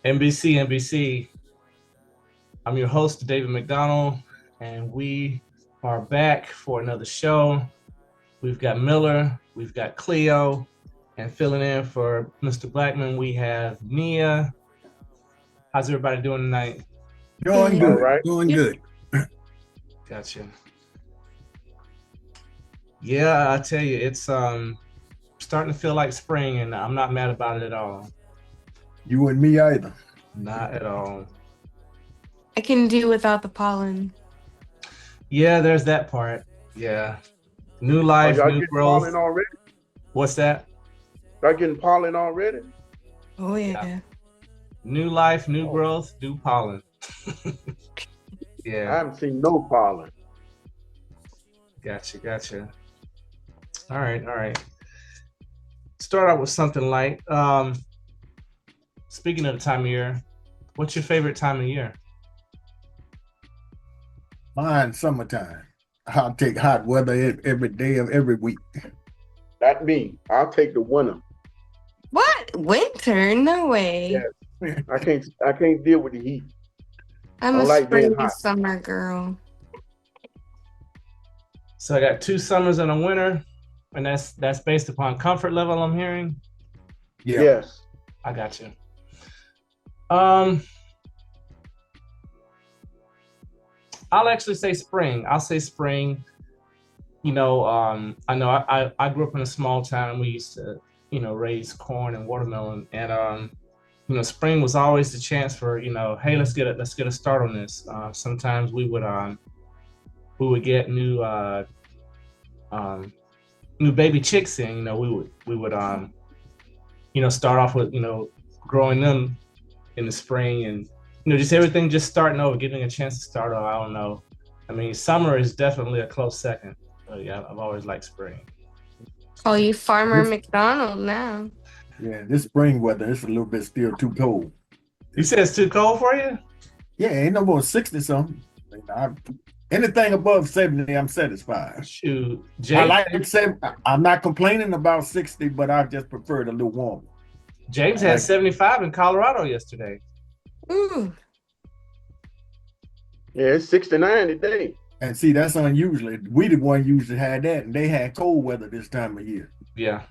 MBC, NBC. I'm your host, David McDonald, and we are back for another show. We've got Miller, we've got Cleo, and filling in for Mr. Blackman, we have Nia. How's everybody doing tonight? Doing All good. right. Doing good. Gotcha. Yeah, I tell you, it's starting to feel like spring, and I'm not mad about it at all. You and me either. Not at all. I can do without the pollen. Yeah, there's that part. Yeah. New Are life, y'all new getting growth. pollen already? What's that? Y'all getting pollen already? Oh yeah. New life, new growth, new pollen. I Yeah, haven't seen no pollen. gotcha. All right. Start out with something light. Speaking of the time of year, what's your favorite time of year? Mine, summertime. I'll take hot weather every day of every week. Not me. I'll take the winter. What? Winter? No way. Yeah. I can't deal with the heat. I'm I a like being spring hot. summer girl. So I got 2 summers and a winter, and that's based upon comfort level, I'm hearing. Yeah. Yes. I got you. I'll actually say spring. I'll say spring. I know I grew up in a small town. We used to, raise corn and watermelon, and spring was always the chance for, hey, let's get a start on this. Sometimes we would get new baby chicks in. We would start off with growing them in the spring, and just everything just starting over, getting a chance to start over. I don't know. I mean, summer is definitely a close second. But yeah, I've always liked spring. Call you Farmer This- McDonald now. Yeah, this spring weather, it's a little bit still too cold. You said it's too cold for you? Yeah, ain't no more 60 something. Anything above 70, I'm satisfied. Shoot, I James, like 70. I'm not complaining about 60, but I just prefer it a little warmer. James I had like- 75 in Colorado yesterday. Ooh. Yeah, it's 69 today. And see, that's unusual. We the one usually had that, and they had cold weather this time of year. Yeah.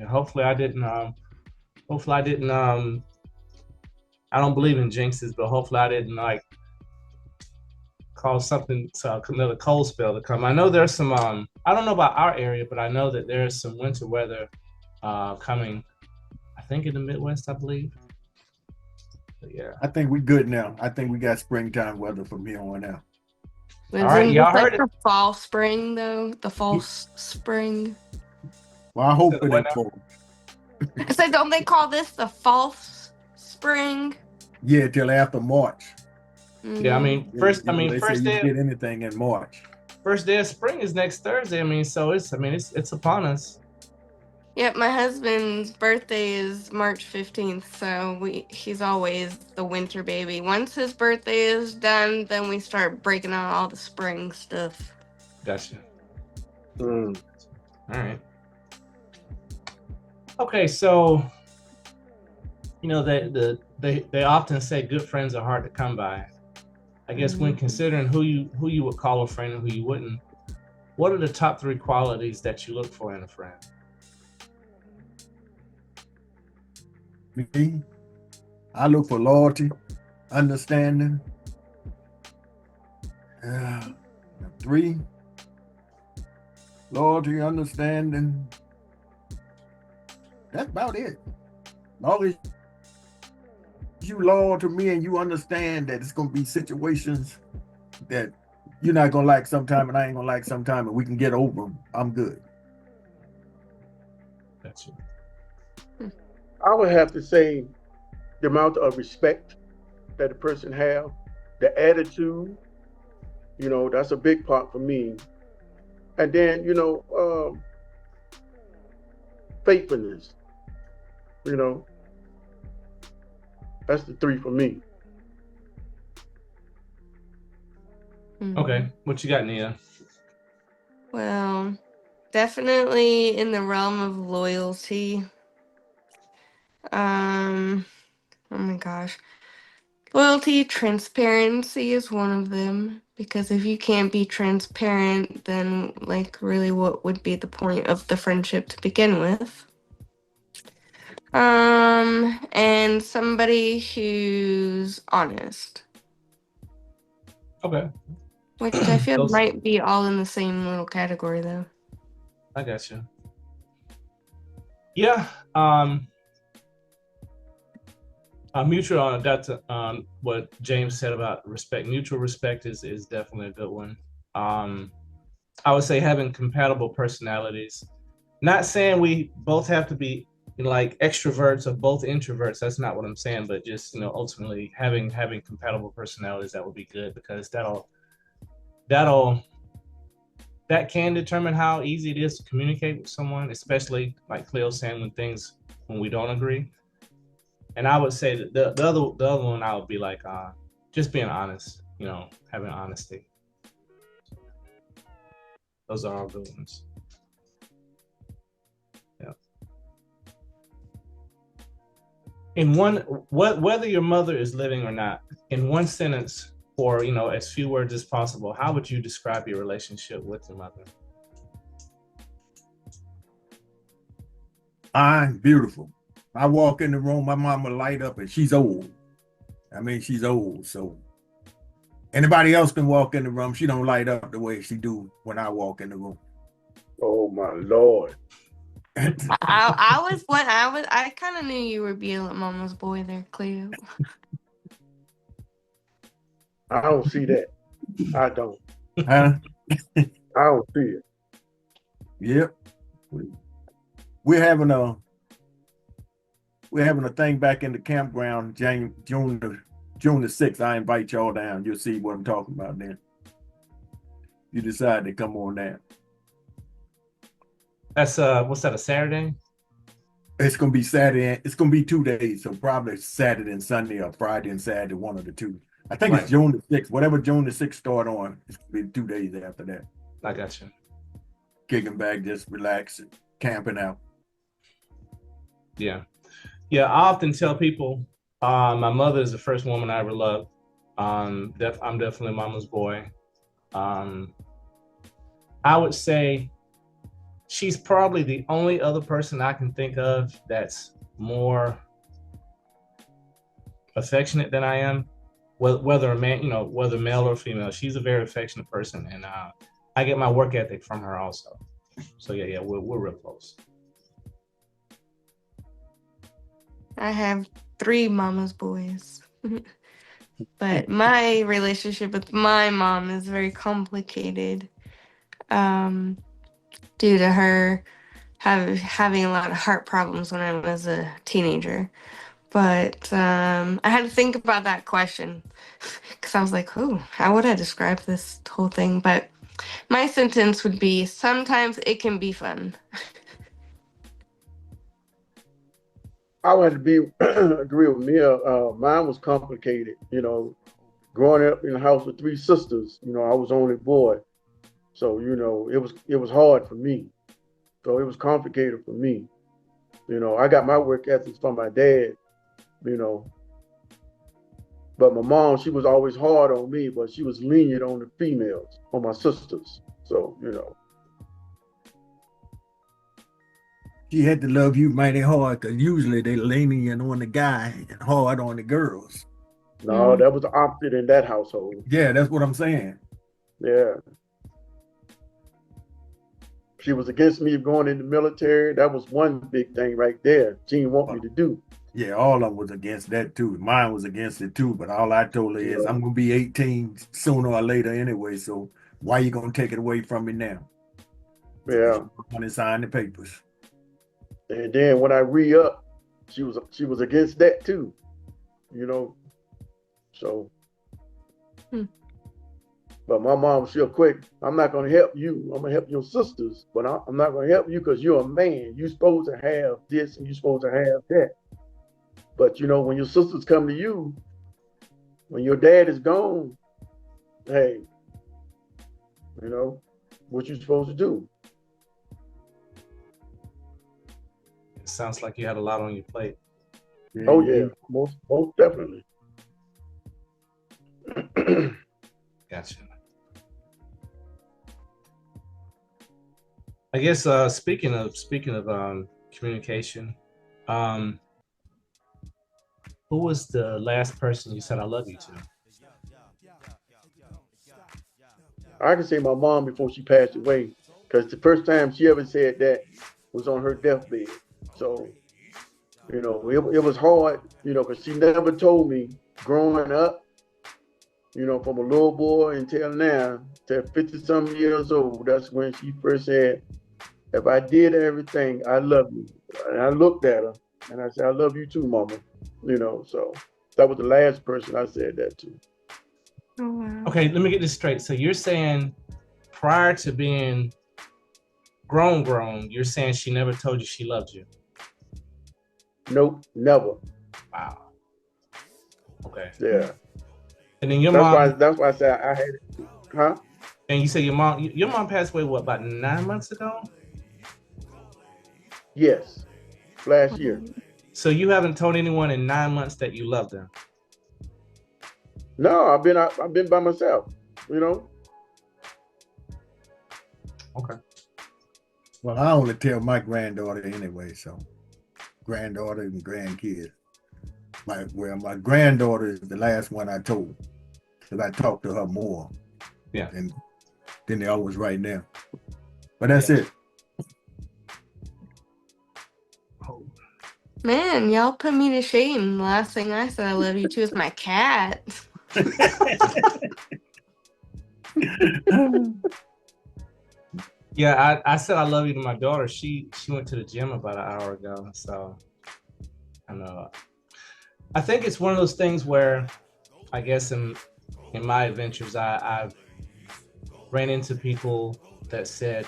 Hopefully I didn't. I don't believe in jinxes, but hopefully I didn't cause something to another cold spell to come. I know there's some. I don't know about our area, but I know that there's some winter weather coming. I think in the Midwest, I believe. But yeah. I think we good now. I think we got springtime weather from here on out. Isn't right, y'all this heard like the fall spring though? The fall spring. Well, I hope So it what ain't now? cold. I said, don't they call this the false spring? Yeah, till after March. Yeah, I mean, They first say you day, get anything in March. first day of spring is next Thursday. I mean, so it's upon us. Yep, my husband's birthday is March 15th, so he's always the winter baby. Once his birthday is done, then we start breaking out all the spring stuff. Gotcha. Mm. All right. Okay, so they often say good friends are hard to come by. I guess when considering who you would call a friend and who you wouldn't, what are the top 3 qualities that you look for in a friend? Me, I look for loyalty, understanding. 3, loyalty, understanding. That's about it. As long as you loyal to me and you understand that it's gonna be situations that you're not gonna like sometime and I ain't gonna like sometime, and we can get over them, I'm good. Gotcha. I would have to say the amount of respect that a person have, the attitude, that's a big part for me. And then, faithfulness, that's the 3 for me. Okay, what you got, Nia? Well, definitely in the realm of loyalty. Oh my gosh. Loyalty, transparency is one of them. Because if you can't be transparent, then like really what would be the point of the friendship to begin with? And somebody who's honest. Okay. Which I feel Those, might be all in the same little category though. I got you. Yeah. Mutual that's what James said about respect. Mutual respect is definitely a good one. I would say having compatible personalities. Not saying we both have to be like extroverts or both introverts. That's not what I'm saying, but just ultimately having compatible personalities, that would be good, because that'll that can determine how easy it is to communicate with someone, especially like Cleo saying when we don't agree. And I would say that the other one, I would be like just being honest, having honesty. Those are all good ones. Yeah. In one, whether your mother is living or not, in one sentence, or as few words as possible, how would you describe your relationship with your mother? I'm beautiful. I walk in the room, my mama light up, and she's old. I mean, she's old, so anybody else can walk in the room. She don't light up the way she do when I walk in the room. Oh my Lord. I kind of knew you were being a mama's boy there, Cleo. I don't see that. I don't. Huh? I don't see it. Yep. We're having a thing back in the campground, June the 6th. I invite y'all down. You'll see what I'm talking about then. You decide to come on down. That's what's that, a Saturday? It's gonna be Saturday. It's gonna be 2 days, so probably Saturday and Sunday, or Friday and Saturday, one of the two. I think Right. It's June the 6th. Whatever June the 6th start on, it's gonna be 2 days after that. I got you. Kicking back, just relaxing, camping out. Yeah. I often tell people, my mother is the first woman I ever loved. I'm definitely mama's boy. I would say she's probably the only other person I can think of that's more affectionate than I am. Whether a man, whether male or female, she's a very affectionate person, and I get my work ethic from her also. So yeah, we're real close. I have 3 mama's boys. But my relationship with my mom is very complicated. Due to her having a lot of heart problems when I was a teenager. But I had to think about that question because I was like, "Oh, how would I describe this whole thing?" But my sentence would be: sometimes it can be fun. I would have to agree with Mia. Mine was complicated. Growing up in a house with 3 sisters. I was only boy, so it was hard for me. So it was complicated for me. I got my work ethics from my dad. But my mom, she was always hard on me, but she was lenient on the females, on my sisters. So She had to love you mighty hard, because usually they lenient on the guy and hard on the girls. No, that was the opposite in that household. Yeah, that's what I'm saying. Yeah. She was against me going in the military. That was one big thing right there. She didn't want me to do. Yeah, all of them was against that too. Mine was against it too, but all I told her is, I'm gonna be 18 sooner or later anyway, so why you gonna take it away from me now? Yeah. I'm gonna sign the papers. And then when I re-up, she was against that too. So but my mom was real quick. I'm not gonna help you. I'm gonna help your sisters, but I'm not gonna help you because you're a man. You're supposed to have this and you're supposed to have that. But when your sisters come to you, when your dad is gone, hey, what you supposed to do? It sounds like you had a lot on your plate. Oh yeah, most definitely. Gotcha. I guess speaking of communication, um, who was the last person you said I love you to? I can say my mom before she passed away, because the first time she ever said that was on her deathbed. So, it was hard, because she never told me growing up, from a little boy until now, to 50 some years old. That's when she first said, if I did everything, I love you. And I looked at her and I said, I love you too, mama. So that was the last person I said that to. Oh, wow. Okay, let me get this straight. So you're saying prior to being grown, you're saying she never told you she loved you? Nope, never. Wow. Okay. Yeah. And then your That's mom. That's why I said I had it. Huh? And you said your mom passed away what, about 9 months ago? Yes. Last year. So you haven't told anyone in 9 months that you love them? No, I've been by myself. Okay. Well, I only tell my granddaughter anyway, so granddaughter and grandkids. My granddaughter is the last one I told, because I talked to her more. Yeah. And then they always right now. But that's it. Man, y'all put me to shame. The last thing I said I love you to is my cat. Yeah, I said I love you to my daughter. She went to the gym about an hour ago. So I know. I think it's one of those things where I guess in my adventures I've ran into people that said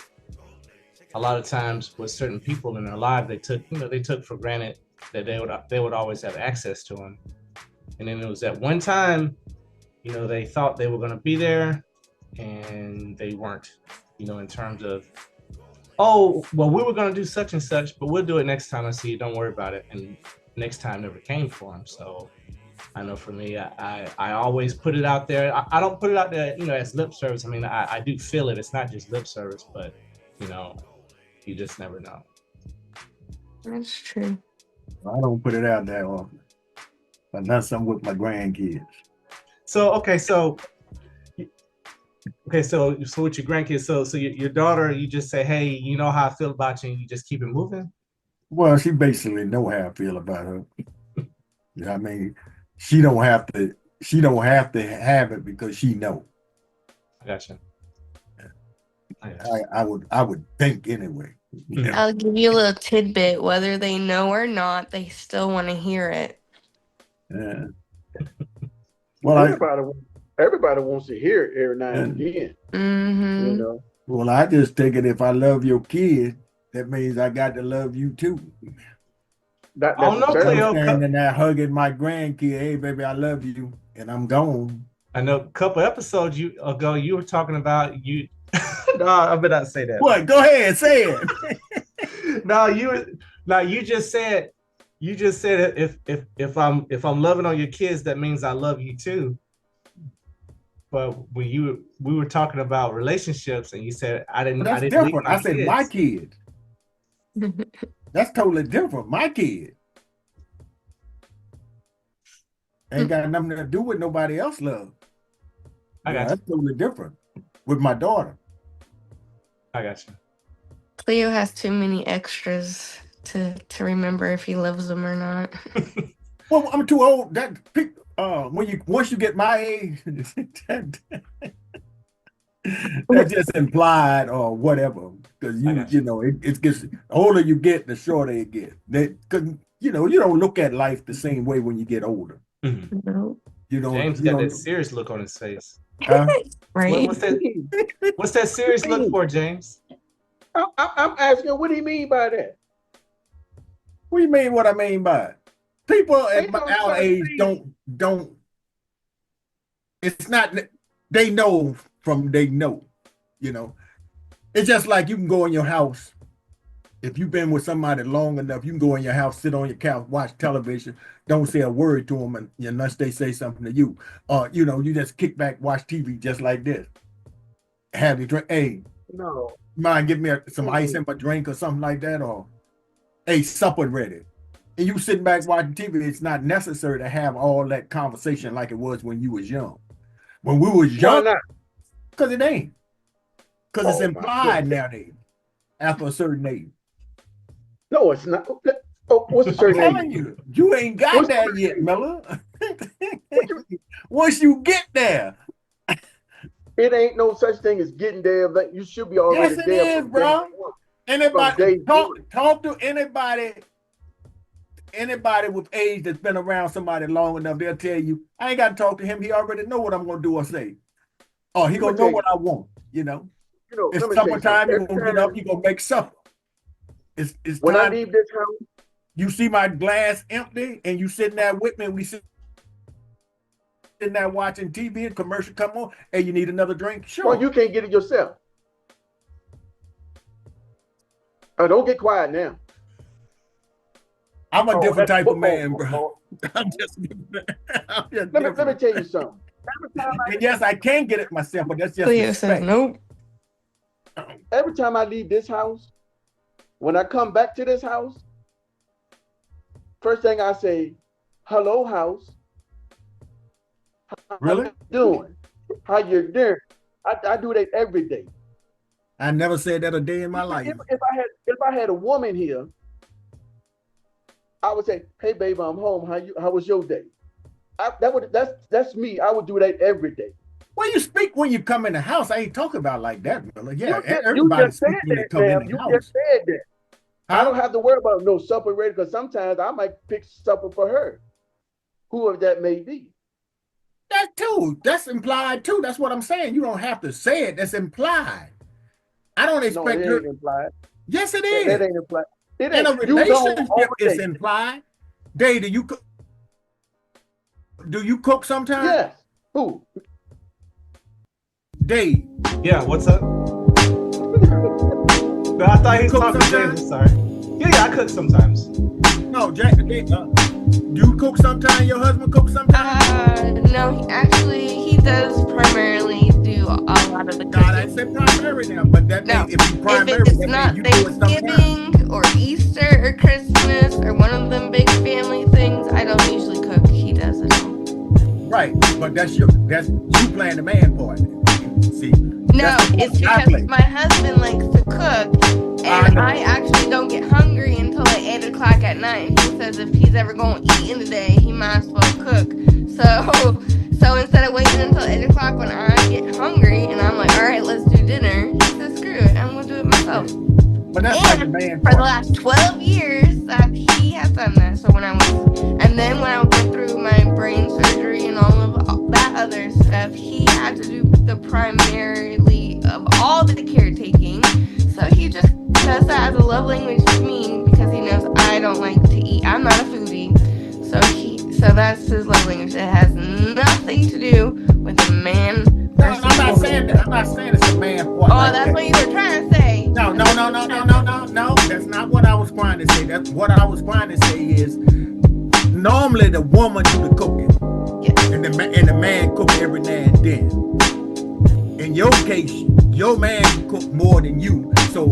a lot of times with certain people in their life they took for granted that they would always have access to them. And then it was at one time, they thought they were going to be there and they weren't, in terms of, oh, well, we were going to do such and such, but we'll do it next time I see you. Don't worry about it. And next time never came for them. So I know for me, I always put it out there. I don't put it out there, as lip service. I mean, I do feel it. It's not just lip service, but, you just never know. That's true. I don't put it out that often, but not some with my grandkids. So with your grandkids, so your daughter, you just say, hey, you know how I feel about you, and you just keep it moving? Well, she basically know how I feel about her. I mean, she don't have to have it because she know. I gotcha. I would think anyway. I'll give you a little tidbit. Whether they know or not, they still want to hear it. Yeah. Well, everybody wants to hear it every now and again. Mm-hmm. Well, I just take it, if I love your kid, that means I got to love you too. Not oh no, Cleo. Standing there hugging my grandkid, hey baby, I love you, and I'm gone. I know a couple episodes ago you were talking about you. No, I better not say that. What? Go ahead, say it. No, you just said if I'm loving on your kids, that means I love you too. But when we were talking about relationships, and you said I didn't. That's I didn't different. I said my kid. That's totally different. My kid ain't got nothing to do with nobody else love. I got you. That's totally different with my daughter. I got you. Cleo has too many extras to remember if he loves them or not. Well, I'm too old. Once you get my age, that's just implied or whatever. Because it gets, the older you get, the shorter it gets. Because you don't look at life the same way when you get older. Mm-hmm. No. James got that serious look on his face. Right? What's that serious look for, James? I'm asking, what do you mean by that? What do you mean? What I mean by it? People at our age don't. It's not. They know from they know. It's just like you can go in your house If you've been with somebody long enough, you can go in your house, sit on your couch, watch television, don't say a word to them unless they say something to you. Or, you just kick back, watch TV just like this. Have your drink. Hey, No. mind give me some ice in my drink or something like that? Or, hey, supper ready. And you sitting back watching TV, it's not necessary to have all that conversation like it was when you was young. When we was Why young, not? because it ain't. Because it's Oh, my implied goodness. nowadays after a certain age. No, it's not. Oh, what's the I'm certain telling age? you ain't got What's that the yet, age? Miller. What you, Once you get there, it ain't no such thing as getting there. But you should be yes, already it there is, from day bro. one. From Anybody day one. talk to anybody with age that's been around somebody long enough, they'll tell you, I ain't got to talk to him. He already know what I'm gonna do or say. Or he Let me gonna know tell you what I something. want. It's Let me tell supper you something. time. You Every gonna get up. time You gonna make supper. It's when I time. leave this house, You see my glass empty, and you sitting there with me. And we sitting there watching TV. And commercial come on. Hey, you need another drink? well, Sure. you can't get it yourself. Oh, don't get quiet now. I'm a Oh, different that's type of football man, bro. talk. I'm just Let me different. tell you something. And yes, I can get it myself, but that's just Cleo says respect. nope. Every time I leave this house, when I come back to this house, first thing I say, hello, house. How Really? you doing? How you doing? I do that every day. I never said that a day in my life. If I had a woman here, I would say, hey baby, I'm home. How was your day? That's me. I would do that every day. Well, you speak when you come in the house. I ain't talking about like that, Miller. Yeah, You everybody just said speak when they that, come in ma'am. the You house. just said that. I Huh? don't have to worry about no supper ready because sometimes I might pick supper for her, whoever that may be. That too. That's implied too. That's what I'm saying. You don't have to say it. That's implied. I don't No, it expect her. ain't implied. Yes, it That is. ain't implied. It In a ain't. You gone all relationship, it's day. implied. Day, do you cook sometimes? Yes. Who? Day, Yeah, what's up? No, I thought he was cook talking to sometimes? James. Sorry. Yeah, I cook sometimes. No, Jack. Do you cook sometimes? Your husband cook sometimes? No, he does primarily do a lot of the God, I cooking. said primary now, but that No, means if you if primary, it's that means not you do it sometimes. Thanksgiving or Easter or Christmas or one of them big family things, I don't usually cook. He does it all. Right, but that's you playing the man part. See, No, that's the it's part I because play. my husband likes to cook, I and know. I actually don't get hungry until like 8 o'clock at night. And he says if he's ever going to eat in the day, he might as well cook. So instead of waiting until 8 o'clock when I get hungry and I'm like, all right, let's do dinner, he says screw it, I'm gonna do it myself. But that's like the And man for the part. last 12 years that he has done that. So and then when I went through my brain surgery and all of that other stuff, he had to do the primarily of all the caretaking. So he just does that as a love language to me because he knows I don't like to eat. I'm not a foodie. So that's his love language. It has nothing to do with a man No, versus I'm not saying woman. that. I'm not saying it's a man part Oh, like that's that. what you were trying to say. No. That's not what I was trying to say. That's what I was trying to say is normally the woman do the cooking. Yes. And the man cook every now and then. In your case, your man cook more than you. So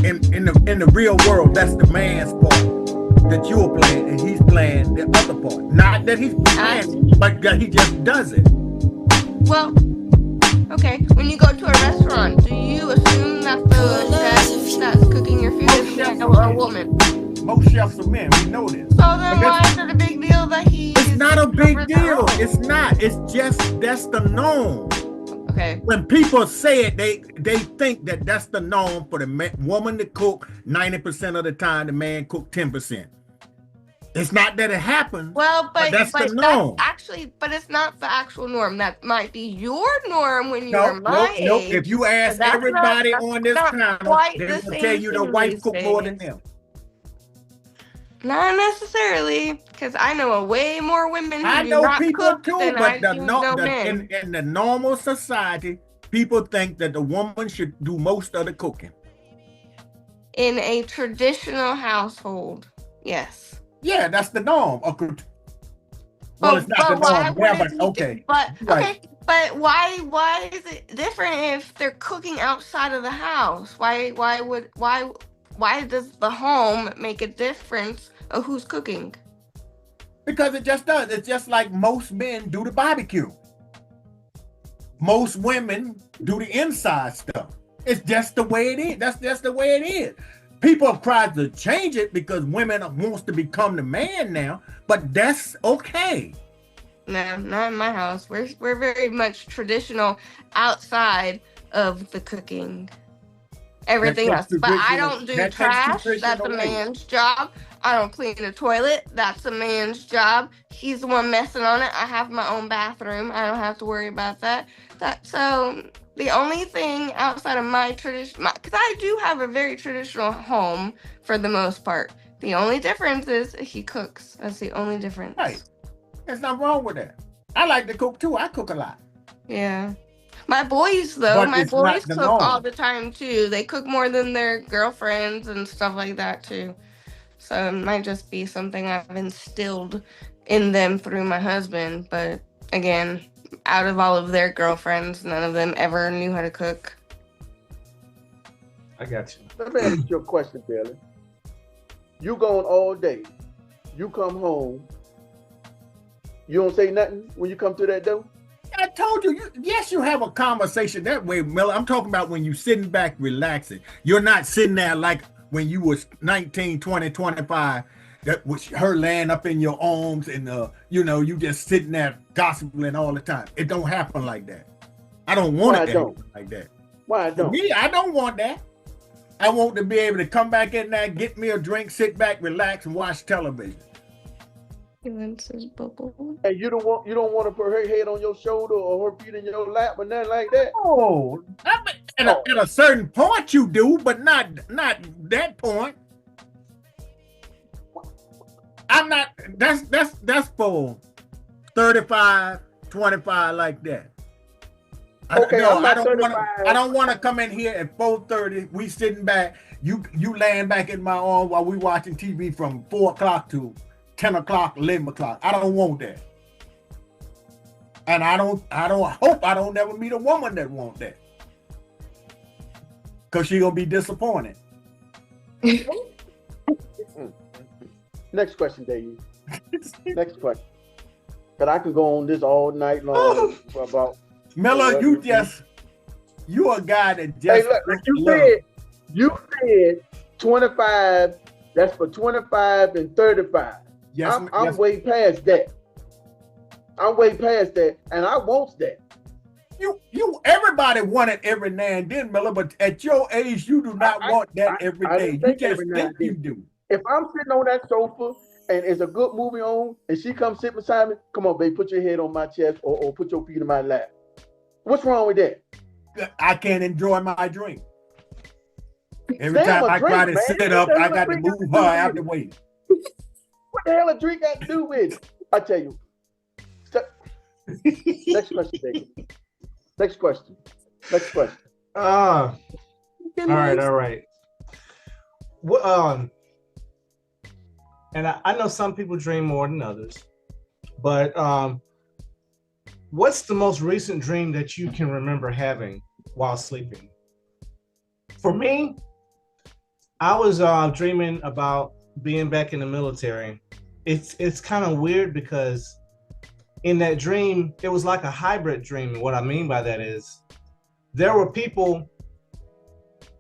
in the real world, that's the man's part that you're playing, and he's playing the other part. Not that he's playing, but that he just does it. Well, okay. When you go to a restaurant, do you assume that the chef that's cooking your food is a man or a woman? Most chefs are men. We know this. So then why is it a big deal that he's It's not a big deal. that It's not. It's just that's the norm. Okay. When people say it, they think that that's the norm for the woman to cook 90% of the time, the man cook 10%. It's not that it happens. Well, but that's the that's norm. actually, but it's not the actual norm. That might be your norm when you No, were my age. If you ask That's everybody not on this panel, quite they the will same tell you the thing wife these cook more than days. them. Not necessarily, because I know a way more women who I do know not people cook too, than but I do know men. in the normal society, people think that the woman should do most of the cooking. In a traditional household, yes. Yeah, that's the norm. Well, it's not the Why norm would now, it but be? okay. But Right. okay, but why is it different if they're cooking outside of the house? Why does the home make a difference of who's cooking? Because it just does. It's just like most men do the barbecue. Most women do the inside stuff. It's just the way it is. That's just the way it is. People have tried to change it because women wants to become the man now, but that's okay. No, not in my house. We're very much traditional outside of the cooking. Everything That else. takes But I traditional. don't do That takes trash. tradition That's a away. man's job. I don't clean the toilet. That's a man's job. He's the one messing on it. I have my own bathroom. I don't have to worry about that. So the only thing outside of my tradition, because I do have a very traditional home for the most part. The only difference is he cooks. That's the only difference. Right. There's nothing wrong with that. I like to cook too. I cook a lot. Yeah. My boys, though, But my it's not boys the cook all norm. the time too. They cook more than their girlfriends and stuff like that too. So it might just be something I've instilled in them through my husband. But again, out of all of their girlfriends, none of them ever knew how to cook. I got you. Let me ask you a question, Billy. You gone all day. You come home. You don't say nothing when you come through that door? I told you, yes, you have a conversation that way, Miller. I'm talking about when you sitting back relaxing. You're not sitting there like when you was 19, 20, 25, that was her laying up in your arms and you just sitting there gossiping all the time. It don't happen like that. I don't want it to happen like that. Why I For don't? me, I don't want that. I want to be able to come back in there, get me a drink, sit back, relax, and watch television. He wants his bubble. And you don't want to put her head on your shoulder or her feet in your lap or nothing like that? Oh, at a certain point you do, but not that point. I'm not. That's for 35, 25 like that. Okay, No, I'm I not don't 35. want. I don't want to come in here at 4:30. We sitting back. You laying back in my arm while we watching TV from 4 o'clock to 10 o'clock, 11 o'clock. I don't want that. And I don't hope I don't never meet a woman that want that. Because she gonna be disappointed. Next question, Dave. Next question. But I can go on this all night long for about. Miller, you a guy that just. Hey, look, you said 25. That's for 25 and 35. Yes, I'm way past that. I'm way past that, and I want that. Everybody want it every now and then, Miller, but at your age, you do not want that every day. You just think you do. If I'm sitting on that sofa and it's a good movie on, and she comes sit beside me, come on, babe, put your head on my chest or put your feet in my lap. What's wrong with that? I can't enjoy my drink. Every time I try to sit up, I got to move her out the way. What the hell a drink got to do with it? I tell you. Next question, David. Next question. All right. Well, and I know some people dream more than others, but what's the most recent dream that you can remember having while sleeping? For me, I was dreaming about being back in the military. It's kind of weird because in that dream, it was like a hybrid dream. And what I mean by that is there were people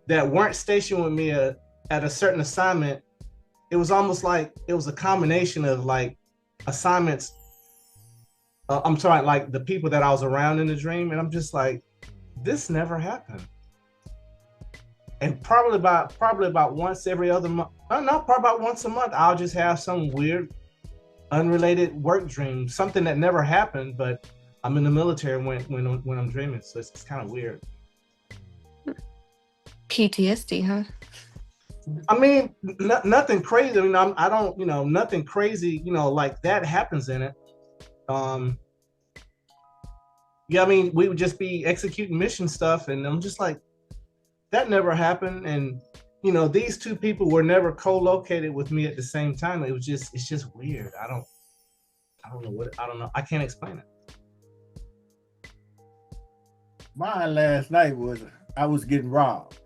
that weren't stationed with me at a certain assignment. It was almost like it was a combination of like assignments. Like the people that I was around in the dream. And I'm just like, this never happened. And probably about once every other month. Probably about once a month, I'll just have some weird, unrelated work dream, something that never happened, but I'm in the military when I'm dreaming, so it's kind of weird. PTSD, huh? I mean, nothing crazy. I mean, I don't, nothing crazy, like that happens in it. Yeah, I mean, we would just be executing mission stuff, and I'm just like, that never happened. And you know, these two people were never co-located with me at the same time. It's just weird. I don't know. I can't explain it. Mine last night was I was getting robbed.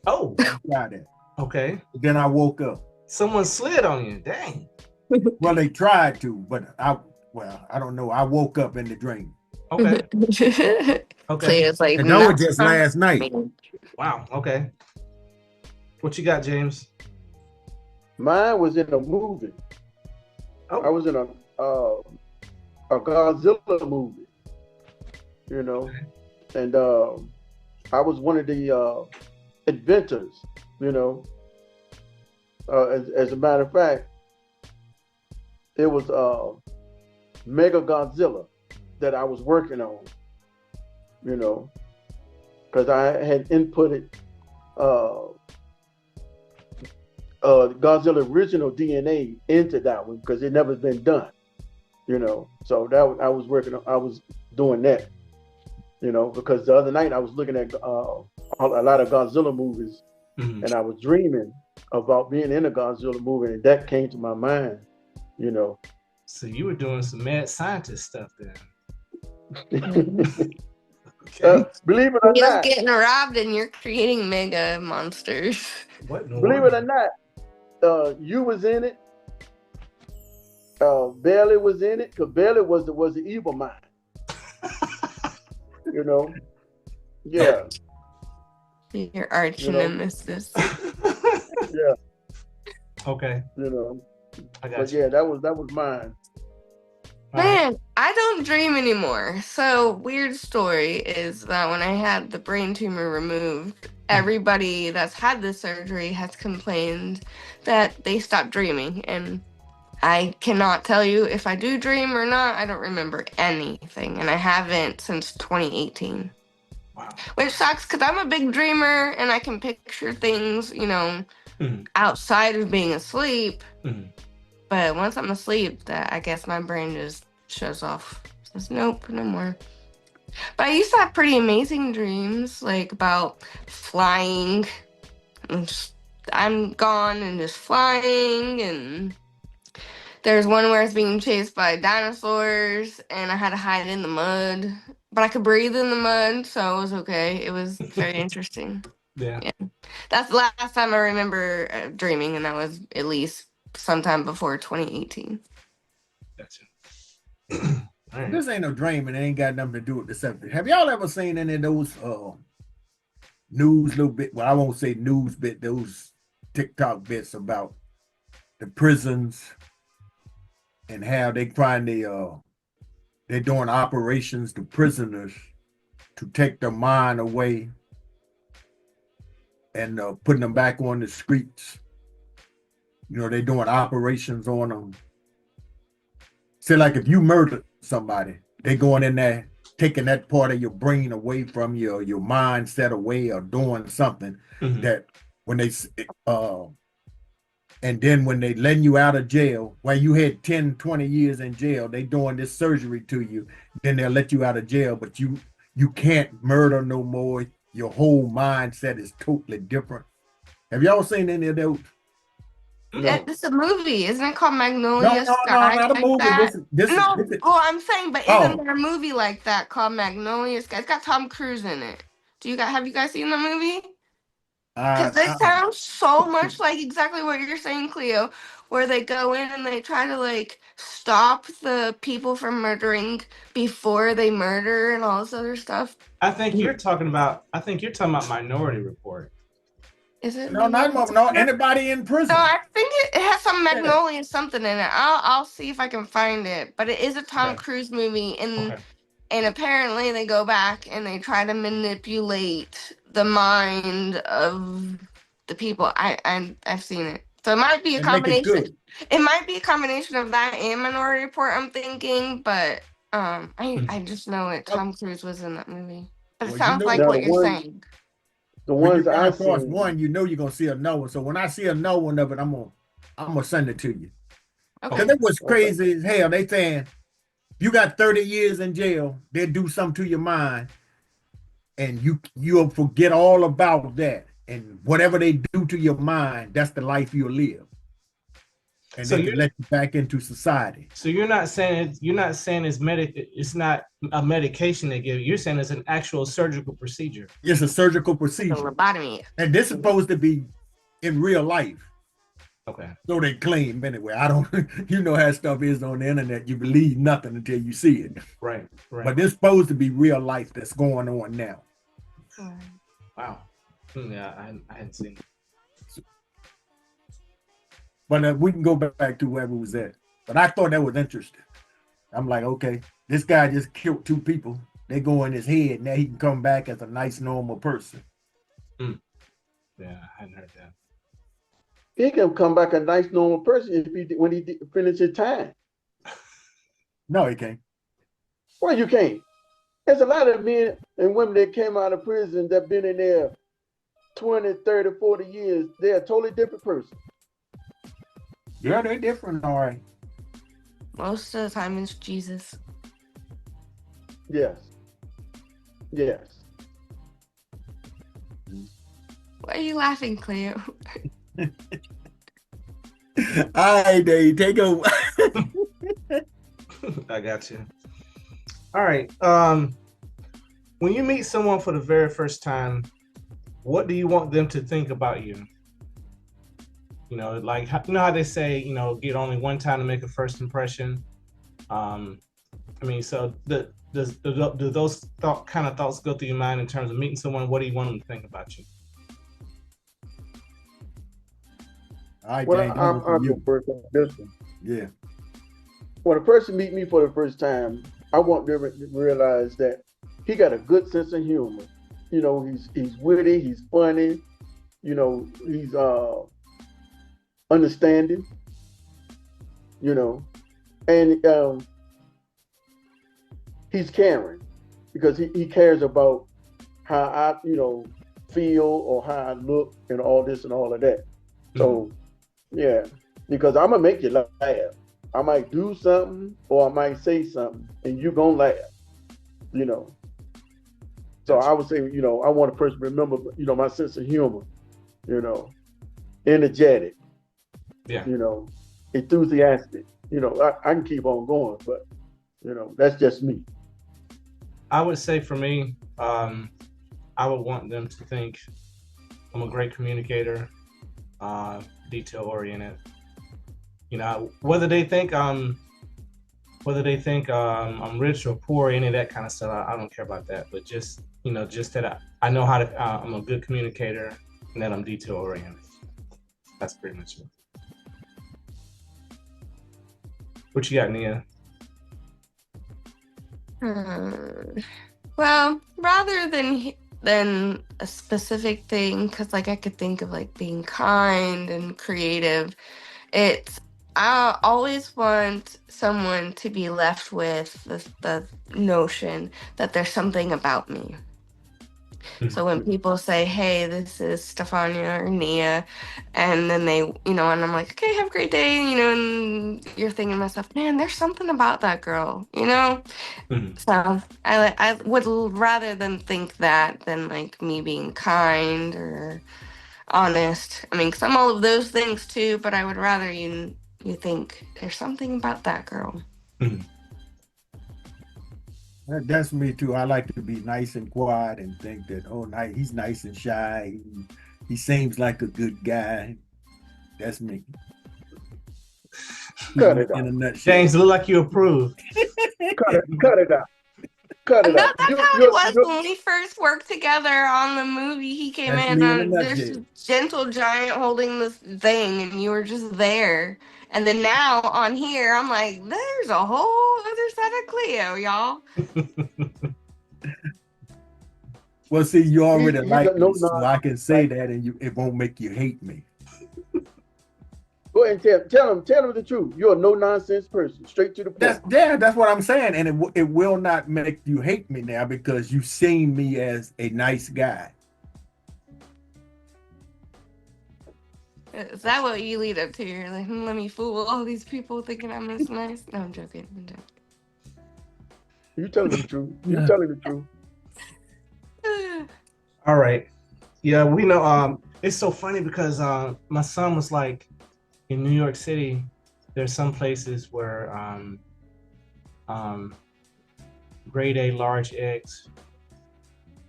Oh, Friday. okay. Then I woke up. Someone slid on you. Dang. Well, they tried to, but I don't know. I woke up in the dream. Okay. Okay. Cleo's like, And that was just last night. Wow. Okay. What you got, James? Mine was in a movie. Oh. I was in a Godzilla movie, you know, and I was one of the inventors, you know. As a matter of fact, it was Mega Godzilla that I was working on, you know, because I had inputted Godzilla original DNA into that one because it never been done, you know. So that I was doing that, you know, because the other night I was looking at a lot of Godzilla movies, and I was dreaming about being in a Godzilla movie, and that came to my mind, you know. So you were doing some mad scientist stuff then. Okay. Believe it or You're not, getting robbed and you're creating mega monsters. What? believe it or not, you was in it. Bailey was in it because Bailey was the evil mind. You know, yeah. Your arch You know. nemesis. Yeah. Okay. You know. I got But you. yeah, that was mine. Man, I don't dream anymore. So weird story is that when I had the brain tumor removed, everybody that's had this surgery has complained that they stopped dreaming. And I cannot tell you if I do dream or not. I don't remember anything. And I haven't since 2018. Wow. Which sucks because I'm a big dreamer and I can picture things, you know, outside of being asleep. But once I'm asleep, I guess my brain just shuts off. Says, nope, no more. But I used to have pretty amazing dreams, like about flying. I'm gone and just flying. And there's one where I was being chased by dinosaurs and I had to hide in the mud. But I could breathe in the mud, so it was okay. It was very interesting. Yeah. That's the last time I remember dreaming, and that was at least sometime before 2018. Gotcha. All right. This ain't no dream, and it ain't got nothing to do with the subject. Have y'all ever seen any of those news little bit? Well, I won't say news bit, those TikTok bits about the prisons and how they trying to they're doing operations to prisoners to take their mind away and putting them back on the streets. You know, they're doing operations on them. Say, like if you murdered somebody, they going in there, taking that part of your brain away from you, or your mindset away, or doing something that when they, and then when they letting you out of jail, while you had 10, 20 years in jail, they doing this surgery to you, then they'll let you out of jail, but you can't murder no more. Your whole mindset is totally different. Have y'all seen any of those? No. It's a movie, isn't it called Magnolia No, Sky? not a like movie. that? This is I'm saying, but isn't there a movie like that called Magnolia Sky? It's got Tom Cruise in it. Have you guys seen the movie? Because it sounds so much like exactly what you're saying, Cleo, where they go in and they try to like stop the people from murdering before they murder and all this other stuff. I think you're talking about Minority Report. Is it? no, anybody in prison. No, I think it has some Magnolia something in it. I'll see if I can find it. But it is a Tom Cruise movie, and apparently they go back and they try to manipulate the mind of the people. I've seen it, so it might be a combination. It might be a combination of that and Minority Report. I'm thinking, but I just know it. Tom Cruise was in that movie, but it sounds like what you're saying. The when ones you I cross seen, one, you know you're gonna see another one. So when I see another one of it, I'm gonna send it to you. Because it was crazy as hell. They saying you got 30 years in jail, they'll do something to your mind, and you'll forget all about that. and whatever they do to your mind, that's the life you'll live. And So they can let you back into society. So you're not saying it's not a medication they give you. You're saying it's an actual surgical procedure. It's a surgical The procedure. lobotomy. And this is supposed to be in real life. Okay. So they claim anyway. I don't, you know how stuff is on the internet. You believe nothing until you see it. Right. But this supposed to be real life that's going on now. Wow. Yeah, I hadn't seen it. But we can go back to where we was at. But I thought that was interesting. I'm like, okay, this guy just killed 2 people. They go in his head. Now he can come back as a nice, normal person. Yeah, I hadn't heard that. He can come back a nice, normal person when he finish his time. No, he can't. Well, you can't. There's a lot of men and women that came out of prison that been in there 20, 30, 40 years. They're a totally different person. Yeah, they're different, all right. Most of the time it's Jesus. Yes. Why are you laughing, Cleo? All right, Dave, take over. I got you. All right. When you meet someone for the very first time, what do you want them to think about you? You know, like, you know how they say, you know, get only one time to make a first impression. I mean, so do those kind of thoughts go through your mind in terms of meeting someone? What do you want them to think about you? All right, Well, Dave, I'll go first on this one. Yeah. When a person meet me for the first time, I want them to realize that he got a good sense of humor. You know, he's witty, he's funny. You know, he's understanding. You know, and he's caring because he cares about how I, you know, feel or how I look and all this and all of that. So, yeah, because I'm gonna make you laugh. I might do something or I might say something and you're gonna laugh, you know. So I would say, you know, I want a person to remember, you know, my sense of humor, you know, energetic, you know, enthusiastic. You know, I can keep on going, but, you know, that's just me. I would say for me, I would want them to think I'm a great communicator, detail oriented. You know, whether they think I'm rich or poor, any of that kind of stuff, I don't care about that. But just, you know, just that I know how to, I'm a good communicator and that I'm detail oriented. That's pretty much it. What you got, Nia? Well, rather than a specific thing, because like I could think of like being kind and creative, I always want someone to be left with the notion that there's something about me. So when people say, hey, this is Stefania or Nia, and then they, you know, and I'm like, okay, have a great day, you know, and you're thinking to myself, man, there's something about that girl, you know? So I would rather than think that than like me being kind or honest. I mean, 'cause I'm all of those things too, but I would rather you think there's something about that girl. That's me too. I like to be nice and quiet and think that, oh, he's nice and shy. He seems like a good guy. That's me. Cut it in a out. nutshell. James, look like you approve. Cut it out. Cut it out. That's how it was when we first worked together on the movie. He came That's in me in a on this nutshell. gentle giant holding this thing, and you were just there. And then now on here, I'm like, there's a whole other side of Cleo, y'all. Well, see, you already like me, so nonsense. I can say that, and it won't make you hate me. Go ahead and tell him the truth. You're a no nonsense person, straight to the point. That's what I'm saying, and it will not make you hate me now because you've seen me as a nice guy. Is that what you lead up to? You're like, let me fool all these people thinking I'm this nice? No, I'm joking. You telling the truth. You telling the truth. All right. Yeah, we know. It's so funny because my son was like, in New York City, there's some places where um, grade A large eggs.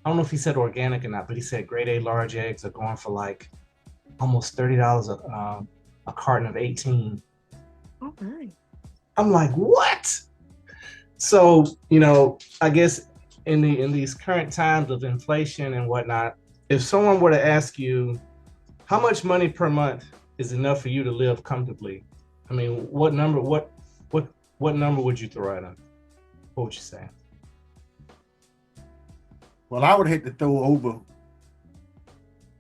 I don't know if he said organic or not, but he said grade A large eggs are going for like almost $30 a carton of 18. Oh, nice. I'm like, what? So, you know, I guess in these current times of inflation and whatnot, if someone were to ask you how much money per month is enough for you to live comfortably, I mean, what number would you throw at them? What would you say? Well, I would hate to throw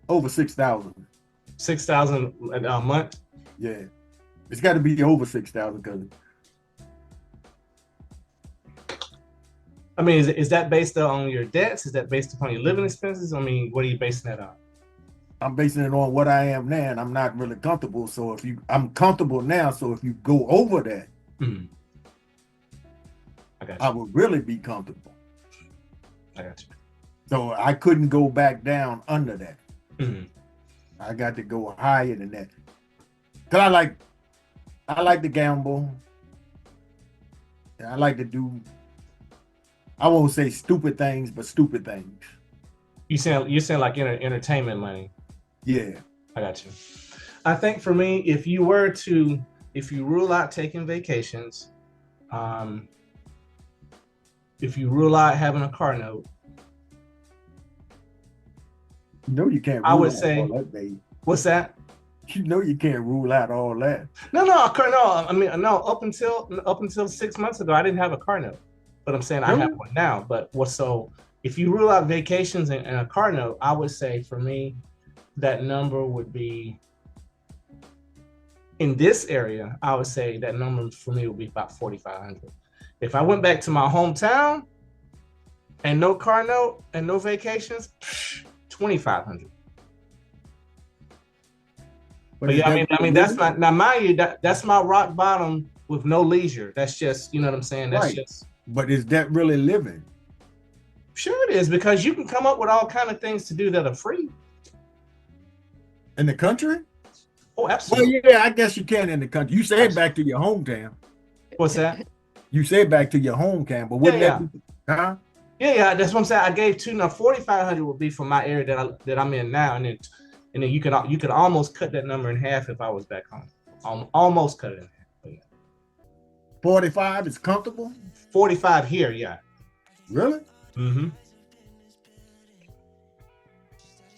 over 6,000. 6,000 a month? Yeah, it's got to be over 6,000 because I mean, is that based on your debts? Is that based upon your living expenses? I mean, what are you basing that on? I'm basing it on what I am now, and I'm not really comfortable. So I'm comfortable now. So if you go over that, I would really be comfortable. I got you. So I couldn't go back down under that. Mm-hmm. I got to go higher than that. Cause I like to gamble. I like to do, I won't say stupid things, but stupid things. You're saying like entertainment money. Yeah. I got you. I think for me, if you rule out taking vacations, if you rule out having a car note, You know you can't rule I would out say, all that, babe. what's that? You know you can't rule out all that. No. I mean, no. Up until 6 months ago, I didn't have a car note, but I'm saying I have one now. But so if you rule out vacations and a car note, I would say for me, that number would be in this area. I would say that number for me would be about 4,500. If I went back to my hometown and no car note and no vacations, 2,500. But yeah, I mean that's not, now mind you, that's my rock bottom with no leisure. That's just, you know what I'm saying? That's Right. just. But is that really living? Sure it is, because you can come up with all kind of things to do that are free. In the country? Oh, absolutely. Well, yeah, I guess you can in the country. You said back to your hometown. What's that? You said back to your hometown, but wouldn't that be, huh? Yeah, that's what I'm saying. I gave two. Now 4,500 would be for my area that I'm in now, and then you could almost cut that number in half if I was back home. Almost cut it in half. But yeah. 45 is comfortable? 45 here, yeah. Really? Mm-hmm.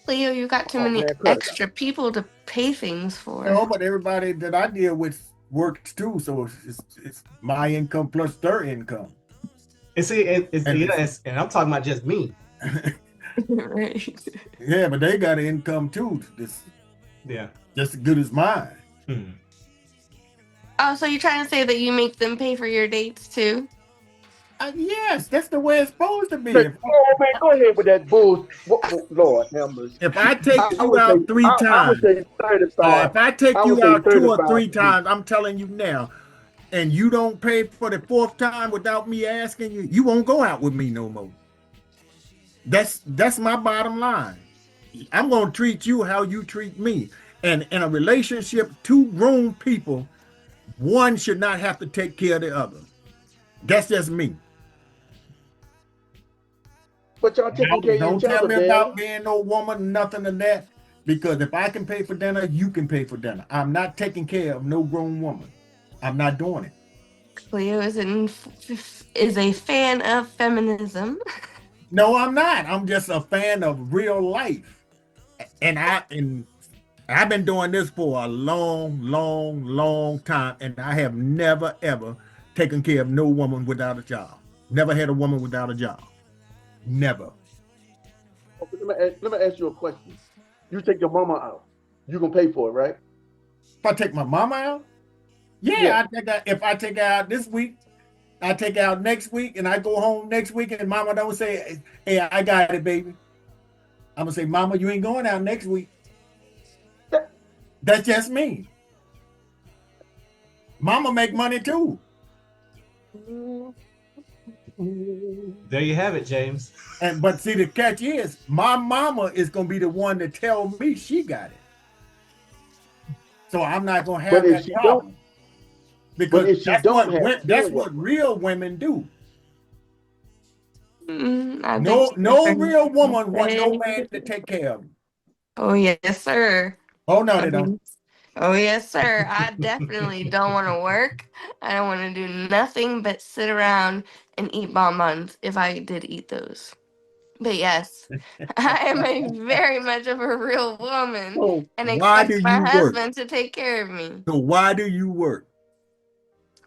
Leo, you got too many extra people to pay things for. No, but everybody that I deal with works too, so it's my income plus their income. And see, and I'm talking about just me. Right. Yeah, but they got an income too. Just as good as mine. Hmm. Oh, so you're trying to say that you make them pay for your dates too? Yes, that's the way it's supposed to be. Man, go ahead with that bull. Lord have mercy. If I take you out 3 times, I would say 35. if I take you out 2 or 3 35. times, I'm telling you now, and you don't pay for the 4th time without me asking you, you won't go out with me no more. That's my bottom line. I'm gonna treat you how you treat me. And in a relationship, 2 grown people, one should not have to take care of the other. That's just me. But y'all taking care of Don't each tell other, me man. about being no woman, nothing of that. Because if I can pay for dinner, you can pay for dinner. I'm not taking care of no grown woman. I'm not doing it. Leo is a fan of feminism. No, I'm not. I'm just a fan of real life. And I've been doing this for a long time, and I have never ever taken care of no woman without a job. Never had a woman without a job. Never. Okay, let me ask you a question. You take your mama out, you gonna pay for it, right? If I take my mama out, yeah. If I take her out this week, I take her out next week, and I go home next week, and mama don't say, "Hey, I got it, baby." I'm gonna say, "Mama, you ain't going out next week." That's just me. Mama make money too. There you have it, James. But see, the catch is, my mama is gonna be the one to tell me she got it. So I'm not gonna have But if that she problem. But Because if she don't have it, that's then what real women do. I No, think no she's real woman want no very- man to take care of them. Oh yes, sir. Oh no, they don't. Oh yes, sir. I definitely don't want to work. I don't want to do nothing but sit around and eat bonbons if I did eat those. But yes, I am a very much of a real woman so and Why expect do my you work? husband to take care of me. So why do you work?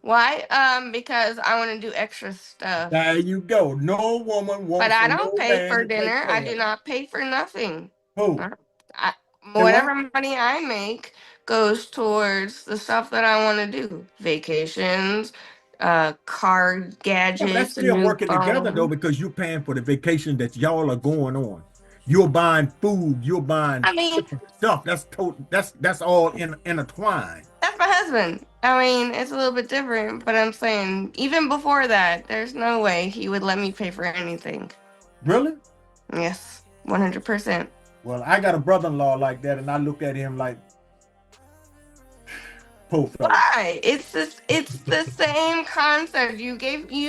Why? Because I want to do extra stuff. There you go. No woman wants But I no don't pay man for to take dinner. I care do of. not pay for nothing. Who? I, Say whatever what? money I make goes towards the stuff that I want to do. Vacations, car Yeah, but that's gadgets, a still new working together though, phone. because you're paying for the vacation that y'all are going on. You're buying food. You're buying I mean, different stuff. That's all intertwined. that's my husband. I mean, it's a little bit different, but I'm saying even before that, there's no way he would let me pay for anything. Really? Yes, 100%. Well, I got a brother-in-law like that, and I look at him like, poor fella. Why? It's the same concept. You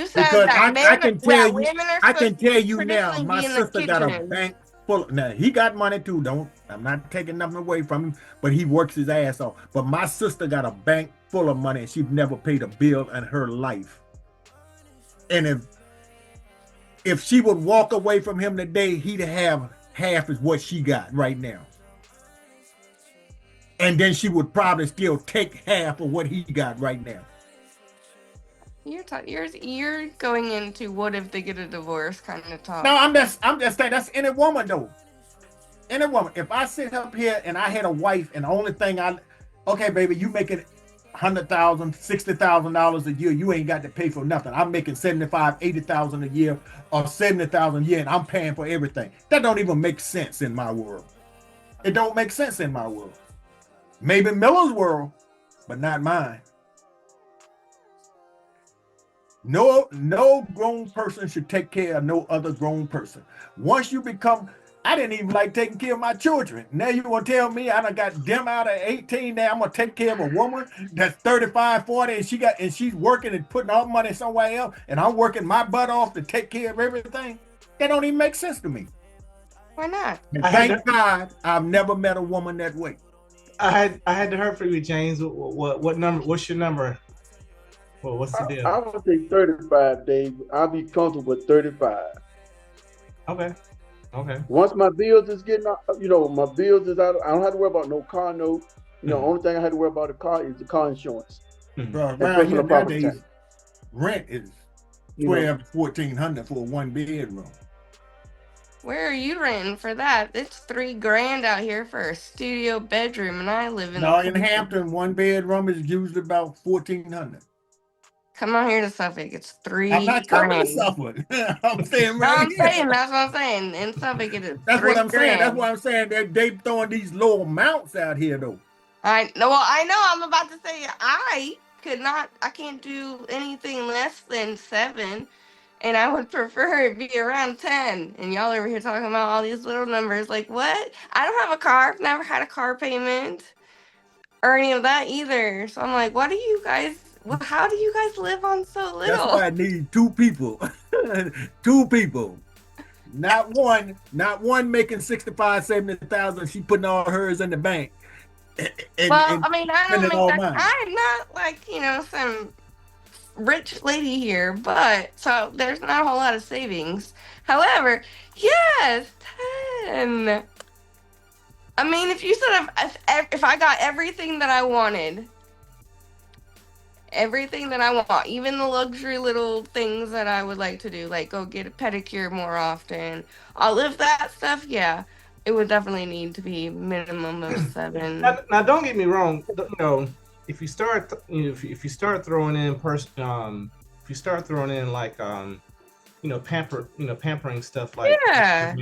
said Because that I can tell you, women are I can supposed to tell you now, traditionally my be in the sister got a kitchen. bank full. Now he got money too. I'm not taking nothing away from him, but he works his ass off. But my sister got a bank full of money, and she's never paid a bill in her life. And if she would walk away from him today, he'd have half is what she got right now. And then she would probably still take half of what he got right now. You're going into what if they get a divorce kind of talk. No, I'm just saying that's any woman though. Any woman. If I sit up here and I had a wife and the only thing okay, baby, you making $100,000, $60,000 a year, you ain't got to pay for nothing. I'm making $75,000, $80,000 a year or $70,000 a year, and I'm paying for everything. That don't even make sense in my world. It don't make sense in my world. Maybe Miller's world, but not mine. No grown person should take care of no other grown person. Once you become, I didn't even like taking care of my children. Now you want to tell me I done got them out at 18 now I'm gonna take care of a woman that's 35, 40 and she's working and putting all money somewhere else and I'm working my butt off to take care of everything? That don't even make sense to me. Why not? And thank God I've never met a woman that way. I had to hear from you, James. What number? What's your number? Well, what's the deal? I would say 35, Dave. I'll be comfortable with 35. Okay. Once my bills is getting out, my bills is out. I don't have to worry about no car note. Only thing I had to worry about the car is the car insurance. Bro, around here nowadays, rent is $1,200 to $1,400 for a 1-bedroom. Where are you renting for that? It's $3,000 out here for a studio bedroom, and I live in. No, in Hampton, 1-bedroom is usually about $1,400. Come on here to Suffolk. It's $3,000. I'm not coming to Suffolk. I'm saying No, right I'm here. saying that's what I'm saying. In Suffolk, it is. That's what I'm saying. That's $3,000. what I'm saying. They throwing these low amounts out here though. I know. Well, I know. I'm about to say I can't do anything less than 7, and I would prefer it be around 10. And y'all over here talking about all these little numbers. Like what? I don't have a car. I've never had a car payment or any of that either. So I'm like, what do you guys? How do you guys live on so little? That's why I need 2 people. 2 people. Not one making 65, 70,000. She putting all hers in the bank. I mean, I don't make that. Mine. I'm not like, some rich lady here, but so there's not a whole lot of savings. However, yes, 10. I mean, if you said if I got everything that I wanted, even the luxury little things that I would like to do, like go get a pedicure more often, all of that stuff, yeah, it would definitely need to be minimum of 7. Now don't get me wrong. If you start throwing in if you start throwing in like pampering stuff like Yeah.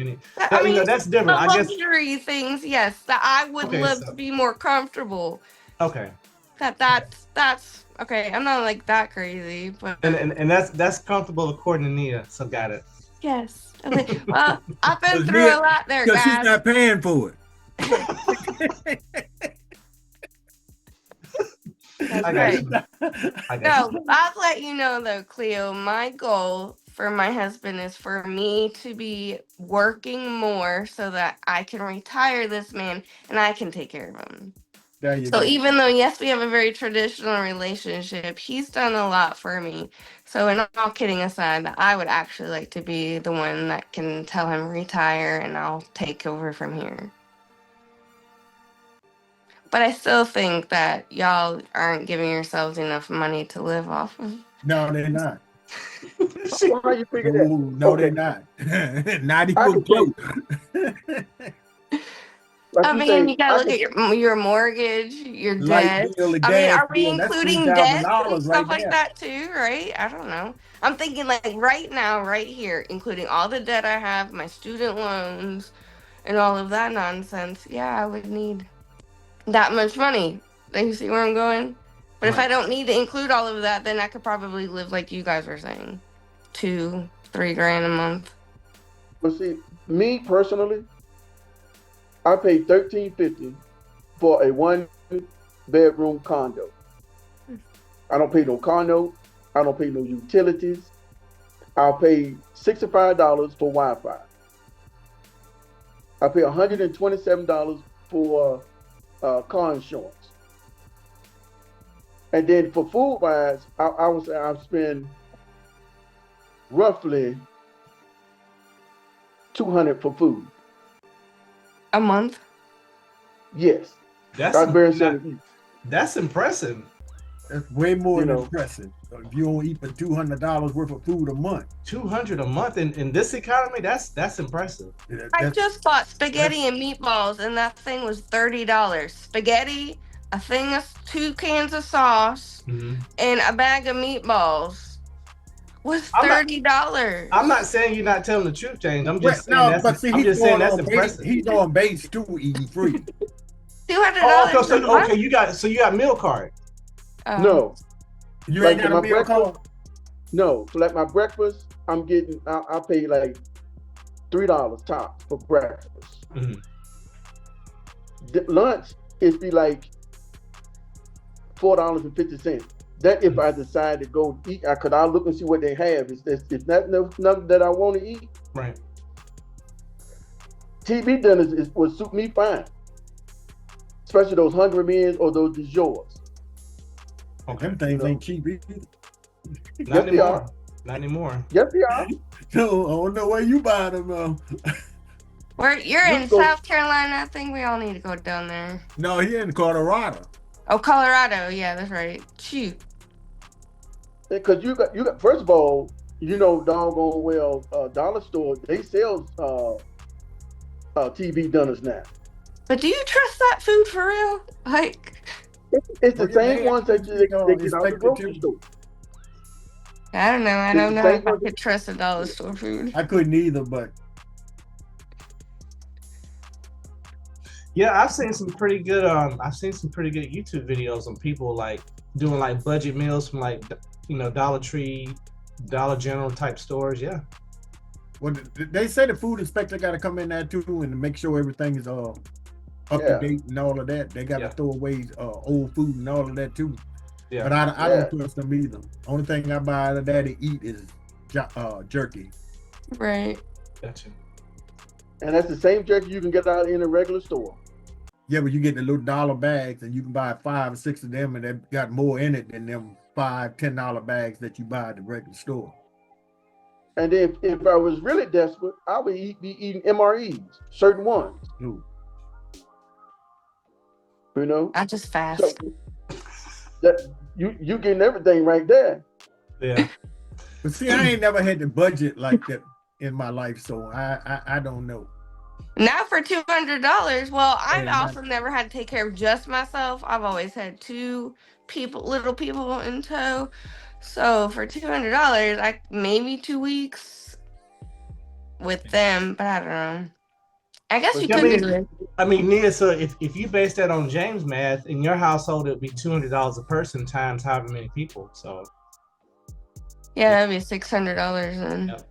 I mean, that's different. The I guess luxury things, yes, that I would love to be more comfortable. Okay. That's that's okay. I'm not like that crazy, but And that's comfortable according to Nia. So got it. yes. Okay. Well, I've been Because through a lot there, she's guys. not paying for it. That's I got right. you. I got No, you. I'll let you know though, Cleo. My goal for my husband is for me to be working more so that I can retire this man and I can take care of him. There you So go. even though yes, we have a very traditional relationship, he's done a lot for me. So in all kidding aside, I would actually like to be the one that can tell him retire and I'll take over from here. But I still think that y'all aren't giving yourselves enough money to live off of. No, they're not. Why you figure that? No, Okay. they're not. Not I even can tell close. you, like I you mean, say, you gotta I look can, at your mortgage, your Light debt. bill, the I mean, gas are we bill, that's including $3,000 debts and right stuff like there. that too? Right? I don't know. I'm thinking like right now, right here, including all the debt I have, my student loans, and all of that nonsense. Yeah, I would need that much money. Do you see where I'm going? But if I Right. don't need to include all of that, then I could probably live like you guys were saying, 2-3 grand a month. but see, me personally, I paid $13.50 for a 1-bedroom condo. I don't pay no car note. I don't pay no utilities. I'll pay $65 for Wi-Fi. I pay $127 for car insurance. And then for food wise, I would say I spend roughly $200 for food. A month? Yes, That's that's very simple. that's impressive. That's way more You than know. impressive. If you don't eat for $200 worth of food a month, 200 a month in this economy. That's impressive. I that's just bought spaghetti and meatballs, and that thing was $30. Spaghetti, a thing of 2 cans of sauce, Mhm. and a bag of meatballs was I'm not- $30. I'm not saying you're not telling the truth, James. I'm well, just saying no, that's. but see, I'm just saying that's impressive. he's on base too, eating free. $200 Oh, a month? okay, you got meal card. Oh. No, You like ain't for got my a meal breakfast. card? No, for like my breakfast, I'm getting. I pay like $3 top for breakfast. Mhm. Lunch it be like $4.50. That if I decide to go eat, cause I'll look and see what they have. It's not nothing that I want to eat. Right. TV dinners would suit me fine, especially those Hungry Men's or those DiGiorno's. Okay. Them things You know. ain't cheap either. Not Yes, they anymore. are. Not anymore. Yes, they are. No, I don't know where you buy them. You're You in go- South Carolina. I think we all need to go down there. No, here in Colorado. Oh, Colorado. Yeah, that's right. Shoot. Because you got first of all, doggone well, dollar store they sell TV dinners now. But do you trust that food for real? Like, It's the Well, same yeah, ones that they get out the expect it grocery to. store. I don't know. I It's don't the know same if I one- could trust a dollar store food. I couldn't either, but Yeah, I've seen some pretty good YouTube videos on people like doing like budget meals from like Dollar Tree, Dollar General type stores. Yeah. well, they say the food inspector got to come in there too and make sure everything is up Yeah. to date and all of that. They got to Yeah. throw away old food and all of that too. Yeah. But I Yeah. don't trust them either. Only thing I buy out of there to eat is jerky. Right. Gotcha. And that's the same jerky you can get out in a regular store. Yeah, but you get the little dollar bags and you can buy 5 or 6 of them and they got more in it than them $5-10 bags that you buy at the regular store. And then if I was really desperate, I would be eating MREs, certain ones. Ooh. I just So fast. that you getting everything right there. Yeah. But see, I ain't never had to budget like that in my life, so I don't know. Now for $200. Well, I've Yeah, also never had to take care of just myself. I've always had 2 little people in tow. So for $200, maybe 2 weeks with them, but I don't know. I guess you I could mean, do it. I mean, Nia, so if you base that on James math, in your household, it would be $200 a person times however many people. So Yeah, that'd be $600 then. Yep.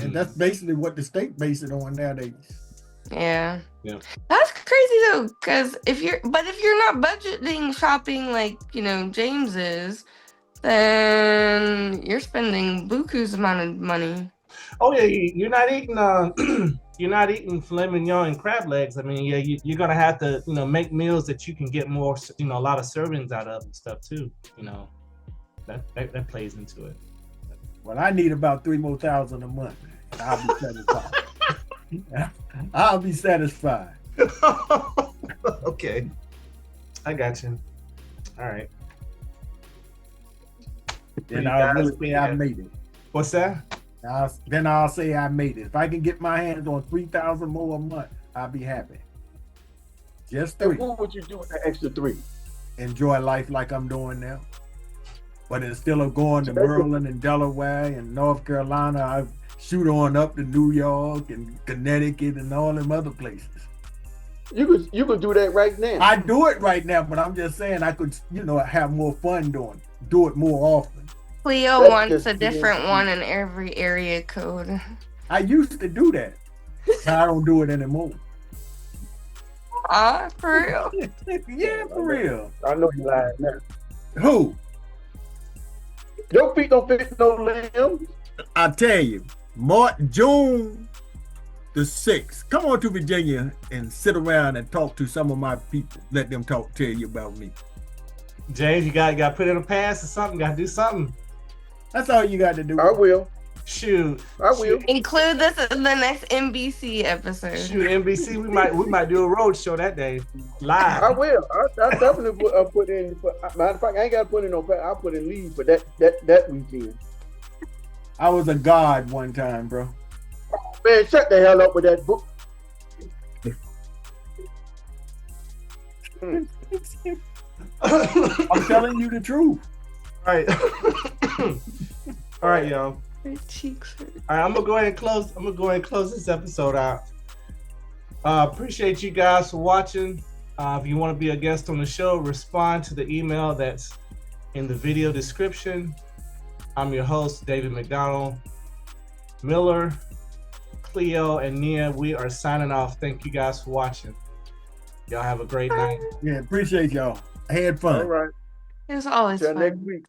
And that's basically what the state base it on nowadays. Yeah. Yeah. That's crazy though, because if you're not budgeting shopping like, James is, then you're spending buku's amount of money. Oh yeah, you're not eating you're not eating filet mignon and crab legs. I mean, yeah, you're gonna have to make meals that you can get more a lot of servings out of and stuff too. That plays into it. Well, I need about 3,000 more a month. And I'll be satisfied. I'll be satisfied. Okay, I got you. All right. Then I'll really say I made it. What's that? Then I'll say I made it. If I can get my hands on 3,000 more a month, I'll be happy. Just 3. What would you do with the extra 3? Enjoy life like I'm doing now. But instead of going to Maryland and Delaware and North Carolina, I shoot on up to New York and Connecticut and all them other places. You could do that right now. I do it right now, but I'm just saying I could, have more fun do it more often. Cleo That's wants just a different one in every area code. I used to do that. I don't do it anymore. For real? Yeah, for real. I know you lying now. Who? Your feet don't fit no limbs. I tell you, June the 6th. Come on to Virginia and sit around and talk to some of my people. Let them tell you about me. James, you got to put in a pass or something. Got to do something. That's all you got to do. I will. Shoot. I will. Include this in the next MBC episode. Shoot, NBC. We might do a road show that day live. I will. I definitely put in. Matter of fact, I ain't got to put in no. I'll put in leave for that weekend. I was a god one time, bro. Man, shut the hell up with that book. I'm telling you the truth. All right. All right, y'all. My cheeks hurt. All right, I'm gonna go ahead and close this episode out. Appreciate you guys for watching. If you want to be a guest on the show, respond to the email that's in the video description. I'm your host, David McDonald. Miller, Cleo, and Nia, we are signing off. Thank you guys for watching. Y'all have a great night. Yeah, appreciate y'all. I had fun. All right. It was always Till fun. next week.